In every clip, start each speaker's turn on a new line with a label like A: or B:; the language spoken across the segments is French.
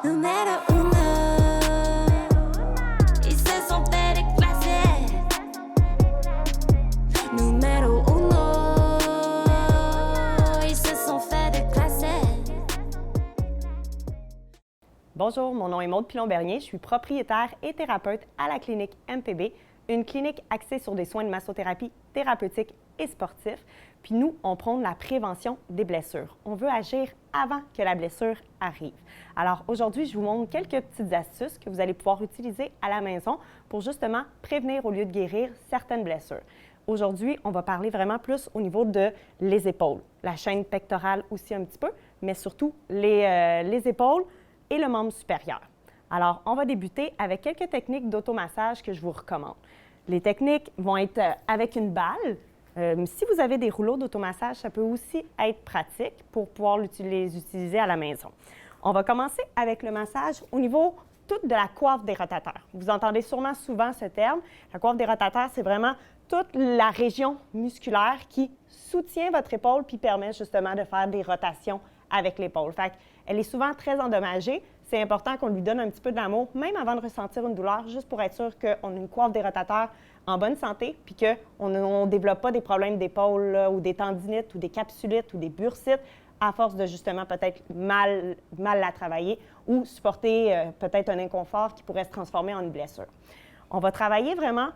A: Numéro uno, ils se sont fait déclasser. Numéro uno, ils se sont fait déclasser.
B: Bonjour, mon nom est Maude Pilon-Bernier. Je suis propriétaire et thérapeute à la clinique MPB, une clinique axée sur des soins de massothérapie thérapeutique et sportifs. Puis nous, on prône la prévention des blessures. On veut agir avant que la blessure arrive. Alors aujourd'hui, je vous montre quelques petites astuces que vous allez pouvoir utiliser à la maison pour justement prévenir au lieu de guérir certaines blessures. Aujourd'hui, on va parler vraiment plus au niveau de les épaules, la chaîne pectorale aussi un petit peu, mais surtout les épaules et le membre supérieur. Alors, on va débuter avec quelques techniques d'automassage que je vous recommande. Les techniques vont être avec une balle. Si vous avez des rouleaux d'automassage, ça peut aussi être pratique pour pouvoir les utiliser à la maison. On va commencer avec le massage au niveau toute de la coiffe des rotateurs. Vous entendez sûrement souvent ce terme. La coiffe des rotateurs, c'est vraiment toute la région musculaire qui soutient votre épaule puis permet justement de faire des rotations avec l'épaule. Fait qu'elle est souvent très endommagée. C'est important qu'on lui donne un petit peu d'amour, même avant de ressentir une douleur, juste pour être sûr qu'on a une coiffe des rotateurs en bonne santé, puis qu'on ne développe pas des problèmes d'épaule ou des tendinites ou des capsulites ou des bursites à force de justement peut-être mal la travailler ou supporter peut-être un inconfort qui pourrait se transformer en une blessure. On va travailler vraiment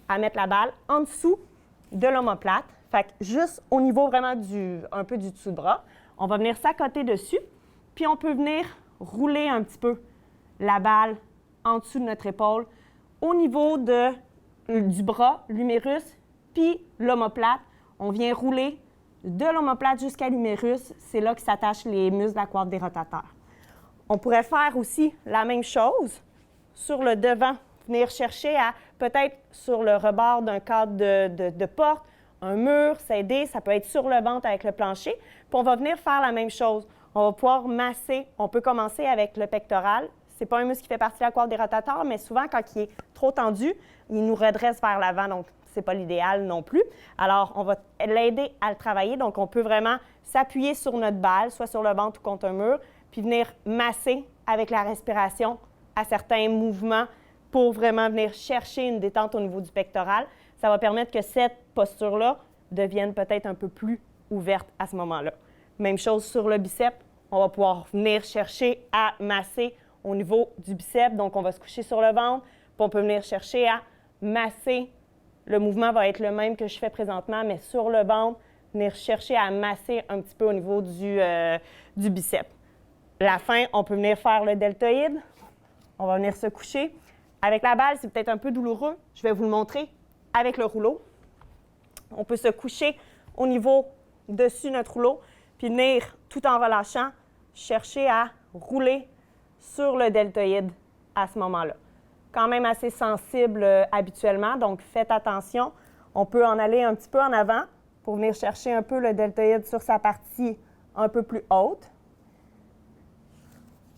B: à mettre la balle en dessous de l'omoplate, fait que juste au niveau vraiment un peu du dessous de bras. On va venir s'accoter dessus, puis on peut venir rouler un petit peu la balle en dessous de notre épaule au niveau du bras, l'humérus, puis l'omoplate. On vient rouler de l'omoplate jusqu'à l'humérus. C'est là que s'attachent les muscles de la coiffe des rotateurs. On pourrait faire aussi la même chose sur le devant, venir chercher à peut-être sur le rebord d'un cadre de porte, un mur, s'aider, ça peut être sur le ventre avec le plancher. Puis on va venir faire la même chose. On va pouvoir masser. On peut commencer avec le pectoral. Ce n'est pas un muscle qui fait partie de la coiffe des rotateurs, mais souvent, quand il est trop tendu, il nous redresse vers l'avant, donc ce n'est pas l'idéal non plus. Alors, on va l'aider à le travailler. Donc, on peut vraiment s'appuyer sur notre balle, soit sur le ventre ou contre un mur, puis venir masser avec la respiration à certains mouvements pour vraiment venir chercher une détente au niveau du pectoral. Ça va permettre que cette posture-là devienne peut-être un peu plus ouverte à ce moment-là. Même chose sur le biceps. On va pouvoir venir chercher à masser au niveau du biceps. Donc, on va se coucher sur le ventre, puis on peut venir chercher à masser. Le mouvement va être le même que je fais présentement, mais sur le ventre, venir chercher à masser un petit peu au niveau du biceps. La fin, on peut venir faire le deltoïde. On va venir se coucher. Avec la balle, c'est peut-être un peu douloureux. Je vais vous le montrer avec le rouleau. On peut se coucher au niveau dessus notre rouleau, puis venir, tout en relâchant, chercher à rouler sur le deltoïde à ce moment-là. Quand même assez sensible habituellement, donc faites attention. On peut en aller un petit peu en avant pour venir chercher un peu le deltoïde sur sa partie un peu plus haute.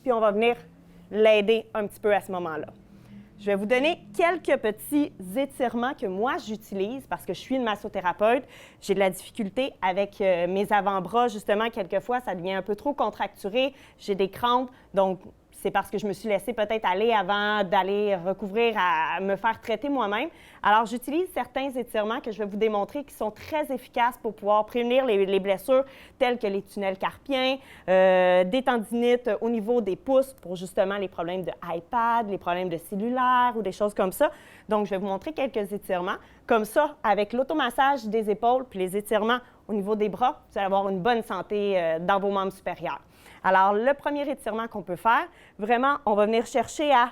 B: Puis on va venir l'aider un petit peu à ce moment-là. Je vais vous donner quelques petits étirements que moi, j'utilise parce que je suis une massothérapeute. J'ai de la difficulté avec mes avant-bras. Justement, quelquefois, ça devient un peu trop contracturé. J'ai des crampes. Donc, c'est parce que je me suis laissée peut-être aller avant d'aller recouvrir à me faire traiter moi-même. Alors, j'utilise certains étirements que je vais vous démontrer qui sont très efficaces pour pouvoir prévenir les blessures telles que les tunnels carpiens, des tendinites au niveau des pouces pour justement les problèmes de iPad, les problèmes de cellulaire ou des choses comme ça. Donc, je vais vous montrer quelques étirements. Comme ça, avec l'automassage des épaules puis les étirements au niveau des bras, vous allez avoir une bonne santé dans vos membres supérieurs. Alors, le premier étirement qu'on peut faire, vraiment, on va venir chercher à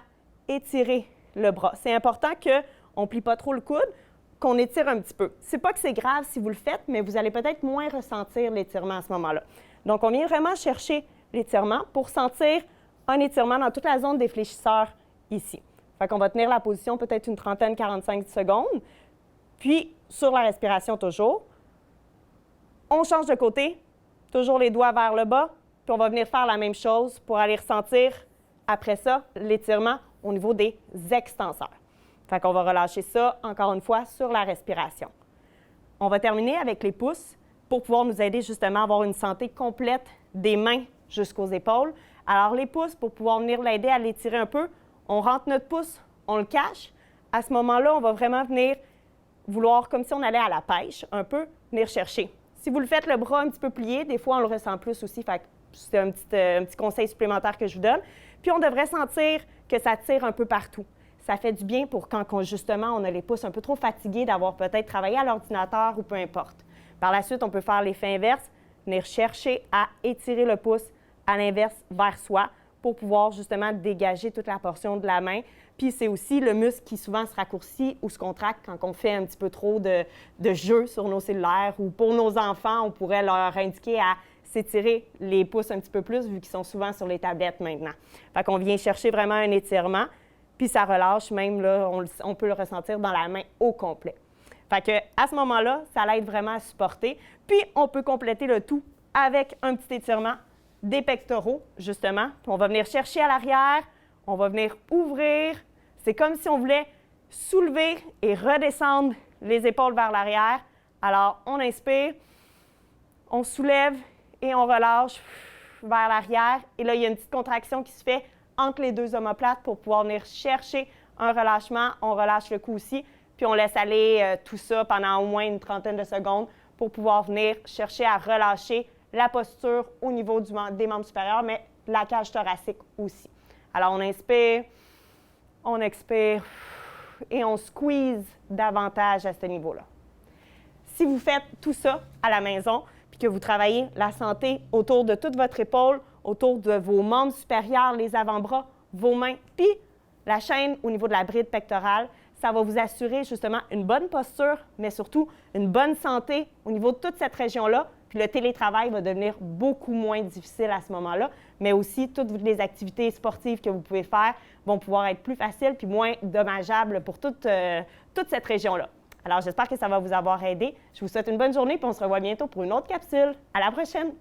B: étirer le bras. C'est important qu'on ne plie pas trop le coude, qu'on étire un petit peu. C'est pas que c'est grave si vous le faites, mais vous allez peut-être moins ressentir l'étirement à ce moment-là. Donc, on vient vraiment chercher l'étirement pour sentir un étirement dans toute la zone des fléchisseurs ici. Fait qu'on va tenir la position peut-être une trentaine, 45 secondes. Puis, sur la respiration toujours, on change de côté, toujours les doigts vers le bas, puis on va venir faire la même chose pour aller ressentir, après ça, l'étirement au niveau des extenseurs. Fait qu'on va relâcher ça, encore une fois, sur la respiration. On va terminer avec les pouces pour pouvoir nous aider justement à avoir une santé complète des mains jusqu'aux épaules Alors, les pouces, pour pouvoir venir l'aider à l'étirer un peu, on rentre notre pouce, on le cache. À ce moment-là, on va vraiment venir vouloir, comme si on allait à la pêche, un peu, venir chercher. Si vous le faites le bras un petit peu plié, des fois, on le ressent plus aussi. Fait que c'est un petit conseil supplémentaire que je vous donne. Puis, on devrait sentir que ça tire un peu partout. Ça fait du bien pour quand justement, on a les pouces un peu trop fatigués d'avoir peut-être travaillé à l'ordinateur ou peu importe. Par la suite, on peut faire l'effet inverse, venir chercher à étirer le pouce à l'inverse vers soi pour pouvoir justement dégager toute la portion de la main. Puis c'est aussi le muscle qui souvent se raccourcit ou se contracte quand on fait un petit peu trop de jeux sur nos cellulaires ou pour nos enfants, on pourrait leur indiquer à s'étirer les pouces un petit peu plus vu qu'ils sont souvent sur les tablettes maintenant. Fait qu'on vient chercher vraiment un étirement, puis ça relâche même, là, on peut le ressentir dans la main au complet. Fait que à ce moment-là, ça l'aide vraiment à supporter. Puis on peut compléter le tout avec un petit étirement des pectoraux, justement. Puis on va venir chercher à l'arrière, on va venir ouvrir. C'est comme si on voulait soulever et redescendre les épaules vers l'arrière. Alors, on inspire, on soulève et on relâche vers l'arrière. Et là, il y a une petite contraction qui se fait entre les deux omoplates pour pouvoir venir chercher un relâchement. On relâche le cou aussi, puis on laisse aller tout ça pendant au moins une trentaine de secondes pour pouvoir venir chercher à relâcher la posture au niveau des membres supérieurs, mais la cage thoracique aussi. Alors, on inspire, on expire et on squeeze davantage à ce niveau-là. Si vous faites tout ça à la maison, puis que vous travaillez la santé autour de toute votre épaule, autour de vos membres supérieurs, les avant-bras, vos mains, puis la chaîne au niveau de la bride pectorale, ça va vous assurer justement une bonne posture, mais surtout une bonne santé au niveau de toute cette région-là. Puis le télétravail va devenir beaucoup moins difficile à ce moment-là, mais aussi toutes les activités sportives que vous pouvez faire vont pouvoir être plus faciles puis moins dommageables pour toute cette région-là. Alors, j'espère que ça va vous avoir aidé. Je vous souhaite une bonne journée puis on se revoit bientôt pour une autre capsule. À la prochaine!